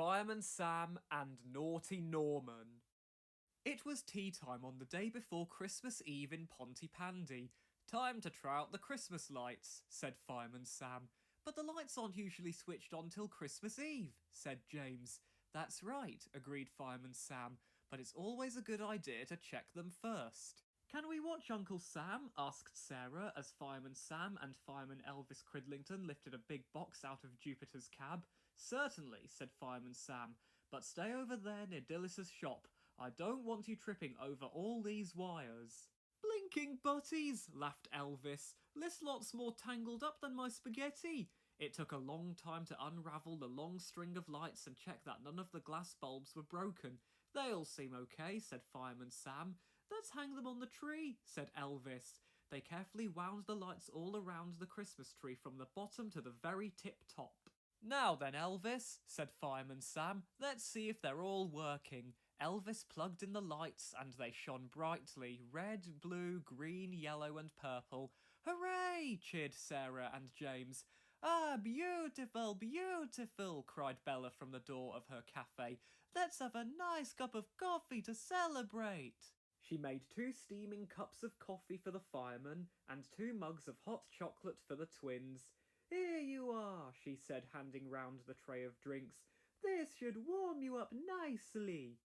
Fireman Sam and Naughty Norman. It was tea time on the day before Christmas Eve in Pontypandy. Time to try out the Christmas lights, said Fireman Sam. But the lights aren't usually switched on till Christmas Eve, said James. That's right, agreed Fireman Sam, but it's always a good idea to check them first. Can we watch Uncle Sam? Asked Sarah as Fireman Sam and Fireman Elvis Cridlington lifted a big box out of Jupiter's cab. Certainly, said Fireman Sam, but stay over there near Dillis's shop. I don't want you tripping over all these wires. Blinking butties, laughed Elvis. This lot's more tangled up than my spaghetti. It took a long time to unravel the long string of lights and check that none of the glass bulbs were broken. They all seem okay, said Fireman Sam. Let's hang them on the tree, said Elvis. They carefully wound the lights all around the Christmas tree from the bottom to the very tip-top. Now then, Elvis, said Fireman Sam, let's see if they're all working. Elvis plugged in the lights and they shone brightly, red, blue, green, yellow and purple. Hooray! Cheered Sarah and James. Ah, beautiful, beautiful, cried Bella from the door of her cafe. Let's have a nice cup of coffee to celebrate. She made 2 steaming cups of coffee for the fireman and 2 mugs of hot chocolate for the twins. Here you are, she said, handing round the tray of drinks. This should warm you up nicely.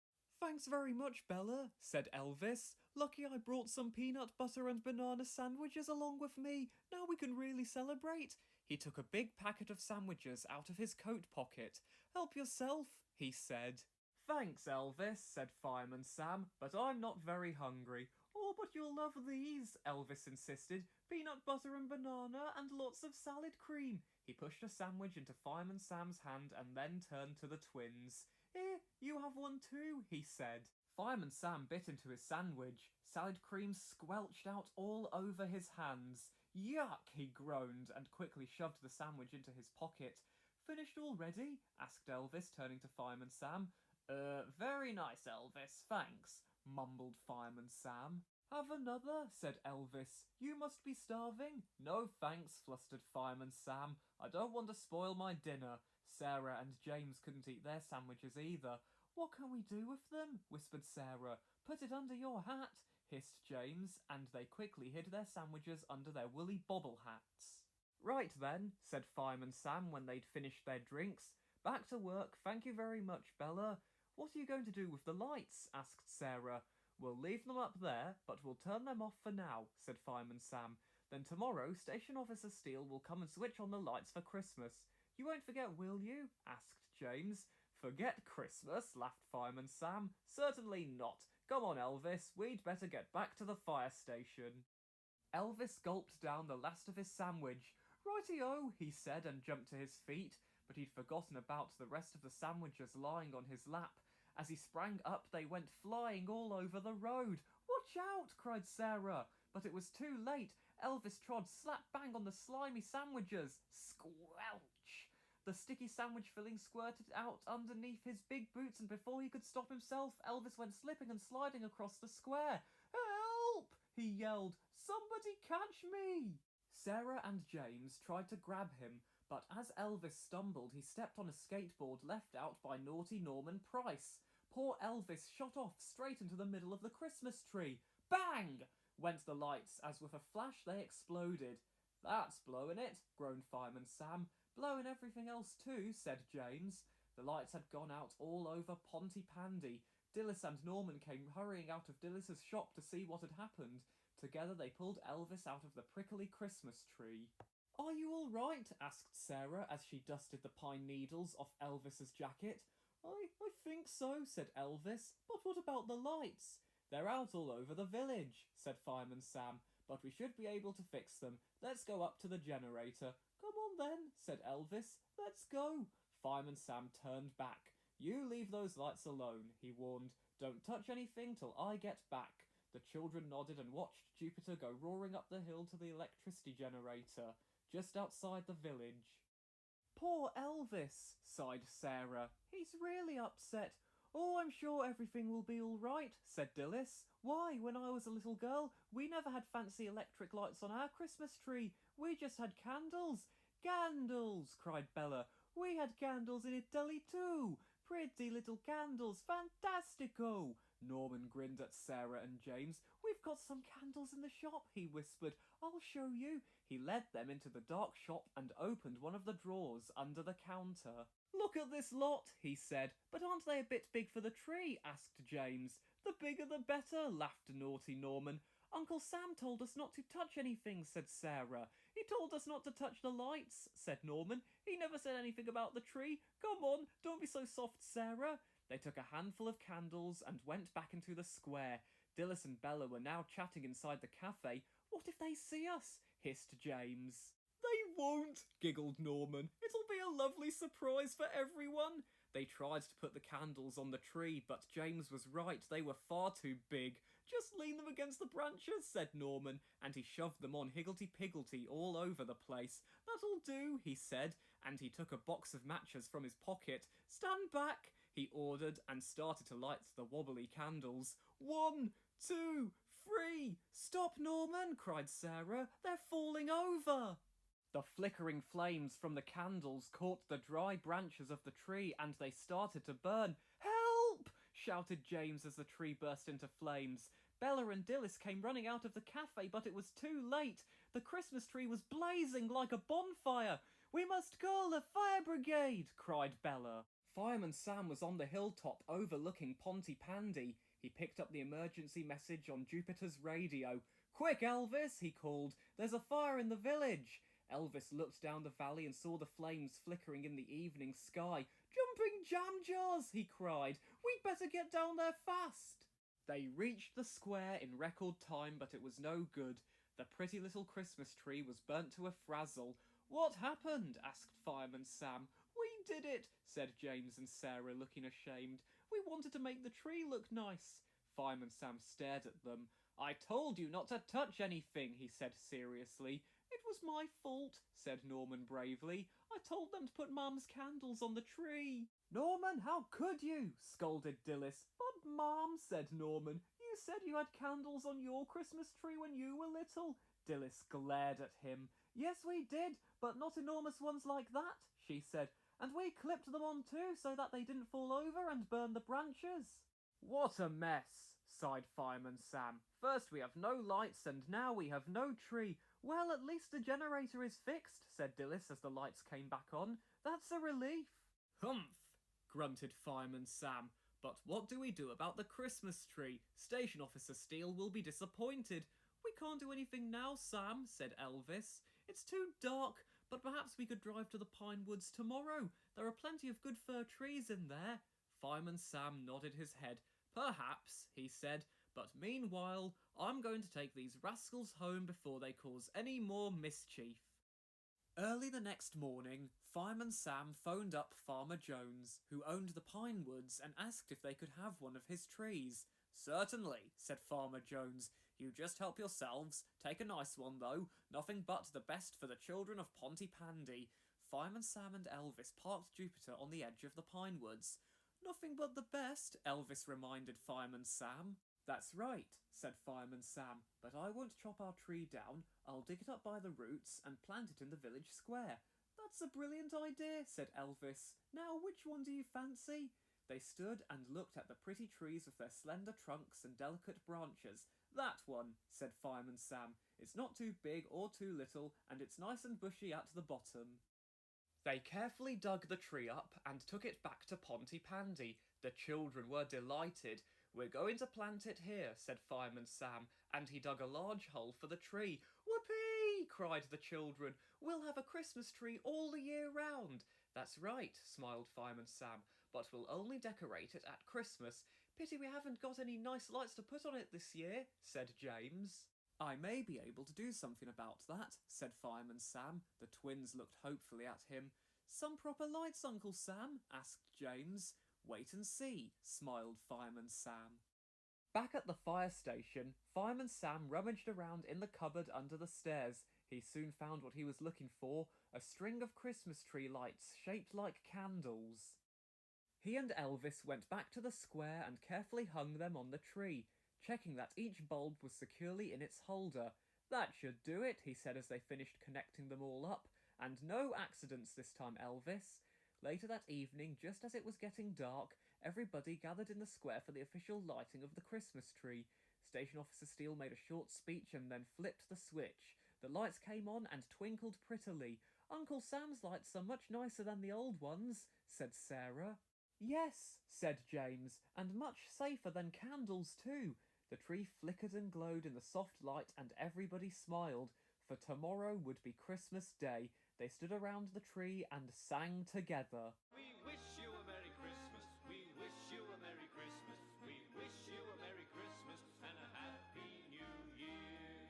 Thanks very much, Bella, said Elvis. Lucky I brought some peanut butter and banana sandwiches along with me. Now we can really celebrate. He took a big packet of sandwiches out of his coat pocket. Help yourself, he said. Thanks, Elvis, said Fireman Sam, but I'm not very hungry. Oh, but you'll love these, Elvis insisted. Peanut butter and banana and lots of salad cream. He pushed a sandwich into Fireman Sam's hand and then turned to the twins. Here, you have one too, he said. Fireman Sam bit into his sandwich. Salad cream squelched out all over his hands. Yuck, he groaned and quickly shoved the sandwich into his pocket. Finished already? Asked Elvis, turning to Fireman Sam. Very nice, Elvis, thanks, mumbled Fireman Sam. Have another, said Elvis. You must be starving. No thanks, flustered Fireman Sam. I don't want to spoil my dinner. Sarah and James couldn't eat their sandwiches either. What can we do with them? Whispered Sarah. Put it under your hat, hissed James, and they quickly hid their sandwiches under their woolly bobble hats. Right then, said Fireman Sam when they'd finished their drinks. Back to work, thank you very much, Bella. What are you going to do with the lights? Asked Sarah. We'll leave them up there, but we'll turn them off for now, said Fireman Sam. Then tomorrow, Station Officer Steele will come and switch on the lights for Christmas. You won't forget, will you? Asked James. Forget Christmas, laughed Fireman Sam. Certainly not. Come on, Elvis, we'd better get back to the fire station. Elvis gulped down the last of his sandwich. Righty-o, he said, and jumped to his feet, but he'd forgotten about the rest of the sandwiches lying on his lap. As he sprang up, they went flying all over the road. Watch out, cried Sarah. But it was too late. Elvis trod slap bang on the slimy sandwiches. Squelch! The sticky sandwich filling squirted out underneath his big boots, and before he could stop himself, Elvis went slipping and sliding across the square. Help! He yelled. Somebody catch me! Sarah and James tried to grab him, but as Elvis stumbled, he stepped on a skateboard left out by naughty Norman Price. Poor Elvis shot off straight into the middle of the Christmas tree. Bang! Went the lights, as with a flash they exploded. That's blowing it, groaned Fireman Sam. Blowing everything else too, said James. The lights had gone out all over Pontypandy. Dillis and Norman came hurrying out of Dillis's shop to see what had happened. Together they pulled Elvis out of the prickly Christmas tree. Are you all right? Asked Sarah as she dusted the pine needles off Elvis's jacket. I think so, said Elvis. But what about the lights? They're out all over the village, said Fireman Sam, but we should be able to fix them. Let's go up to the generator. Come on then, said Elvis. Let's go. Fireman Sam turned back. You leave those lights alone, he warned. Don't touch anything till I get back. The children nodded and watched Jupiter go roaring up the hill to the electricity generator, just outside the village. Poor Elvis, sighed Sarah. He's really upset. Oh, I'm sure everything will be all right, said Dillis. Why, when I was a little girl, we never had fancy electric lights on our Christmas tree. We just had candles. Candles, cried Bella. We had candles in Italy too. Pretty little candles, fantastico! Norman grinned at Sarah and James. We've got some candles in the shop, he whispered. I'll show you. He led them into the dark shop and opened one of the drawers under the counter. Look at this lot, he said. But aren't they a bit big for the tree? Asked James. The bigger the better, laughed naughty Norman. Uncle Sam told us not to touch anything, said Sarah. He told us not to touch the lights, said Norman. He never said anything about the tree. Come on, don't be so soft, Sarah. They took a handful of candles and went back into the square. Dilys and Bella were now chatting inside the cafe. What if they see us? Hissed James. They won't, giggled Norman. It'll be a lovely surprise for everyone. They tried to put the candles on the tree, but James was right. They were far too big. Just lean them against the branches, said Norman, and he shoved them on higgledy-piggledy all over the place. That'll do, he said, and he took a box of matches from his pocket. Stand back, he ordered, and started to light the wobbly candles. 1, 2, 3. Stop, Norman, cried Sarah. They're falling over. The flickering flames from the candles caught the dry branches of the tree and they started to burn. Help! Shouted James as the tree burst into flames. Bella and Dilys came running out of the cafe, but it was too late. The Christmas tree was blazing like a bonfire. We must call the fire brigade, cried Bella. Fireman Sam was on the hilltop overlooking Pontypandy. He picked up the emergency message on Jupiter's radio. Quick, Elvis, he called. There's a fire in the village. Elvis looked down the valley and saw the flames flickering in the evening sky. Jumping jam jars, he cried. We'd better get down there fast. They reached the square in record time, but it was no good. The pretty little Christmas tree was burnt to a frazzle. What happened? Asked Fireman Sam. We did it, said James and Sarah, looking ashamed. We wanted to make the tree look nice. Fireman Sam stared at them. I told you not to touch anything, he said seriously. It was my fault, said Norman bravely. I told them to put Mum's candles on the tree. Norman, how could you? Scolded Dilys. But Mum, said Norman, you said you had candles on your Christmas tree when you were little. Dilys glared at him. Yes, we did, but not enormous ones like that, she said. And we clipped them on too so that they didn't fall over and burn the branches. What a mess, sighed Fireman Sam. First we have no lights and now we have no tree. Well, at least the generator is fixed, said Dilys as the lights came back on. That's a relief. Humph, grunted Fireman Sam. But what do we do about the Christmas tree? Station Officer Steele will be disappointed. We can't do anything now, Sam, said Elvis. It's too dark, but perhaps we could drive to the Pine Woods tomorrow. There are plenty of good fir trees in there. Fireman Sam nodded his head. Perhaps, he said, but meanwhile, I'm going to take these rascals home before they cause any more mischief. Early the next morning, Fireman Sam phoned up Farmer Jones, who owned the Pine Woods, and asked if they could have one of his trees. Certainly, said Farmer Jones. You just help yourselves. Take a nice one, though. Nothing but the best for the children of Pontypandy. Fireman Sam and Elvis parked Jupiter on the edge of the Pine Woods. Nothing but the best, Elvis reminded Fireman Sam. That's right, said Fireman Sam, but I won't chop our tree down. I'll dig it up by the roots and plant it in the village square. That's a brilliant idea, said Elvis. Now, which one do you fancy? They stood and looked at the pretty trees with their slender trunks and delicate branches. That one, said Fireman Sam. It's not too big or too little, and it's nice and bushy at the bottom. They carefully dug the tree up and took it back to Pontypandy. The children were delighted. We're going to plant it here, said Fireman Sam, and he dug a large hole for the tree. Whoopee! Cried the children. We'll have a Christmas tree all the year round. That's right, smiled Fireman Sam, but we'll only decorate it at Christmas. Pity we haven't got any nice lights to put on it this year, said James. I may be able to do something about that, said Fireman Sam. The twins looked hopefully at him. Some proper lights, Uncle Sam? Asked James. Wait and see, smiled Fireman Sam. Back at the fire station, Fireman Sam rummaged around in the cupboard under the stairs. He soon found what he was looking for, a string of Christmas tree lights shaped like candles. He and Elvis went back to the square and carefully hung them on the tree, checking that each bulb was securely in its holder. That should do it, he said as they finished connecting them all up. And no accidents this time, Elvis. Later that evening, just as it was getting dark, everybody gathered in the square for the official lighting of the Christmas tree. Station Officer Steele made a short speech and then flipped the switch. The lights came on and twinkled prettily. "Uncle Sam's lights are much nicer than the old ones," said Sarah. "Yes," said James, "and much safer than candles too." The tree flickered and glowed in the soft light and everybody smiled, for tomorrow would be Christmas Day. They stood around the tree and sang together. We wish you a Merry Christmas, we wish you a Merry Christmas, we wish you a Merry Christmas and a Happy New Year.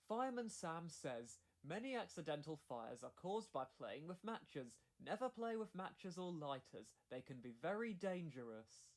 Fireman Sam says, "Many accidental fires are caused by playing with matches. Never play with matches or lighters. They can be very dangerous."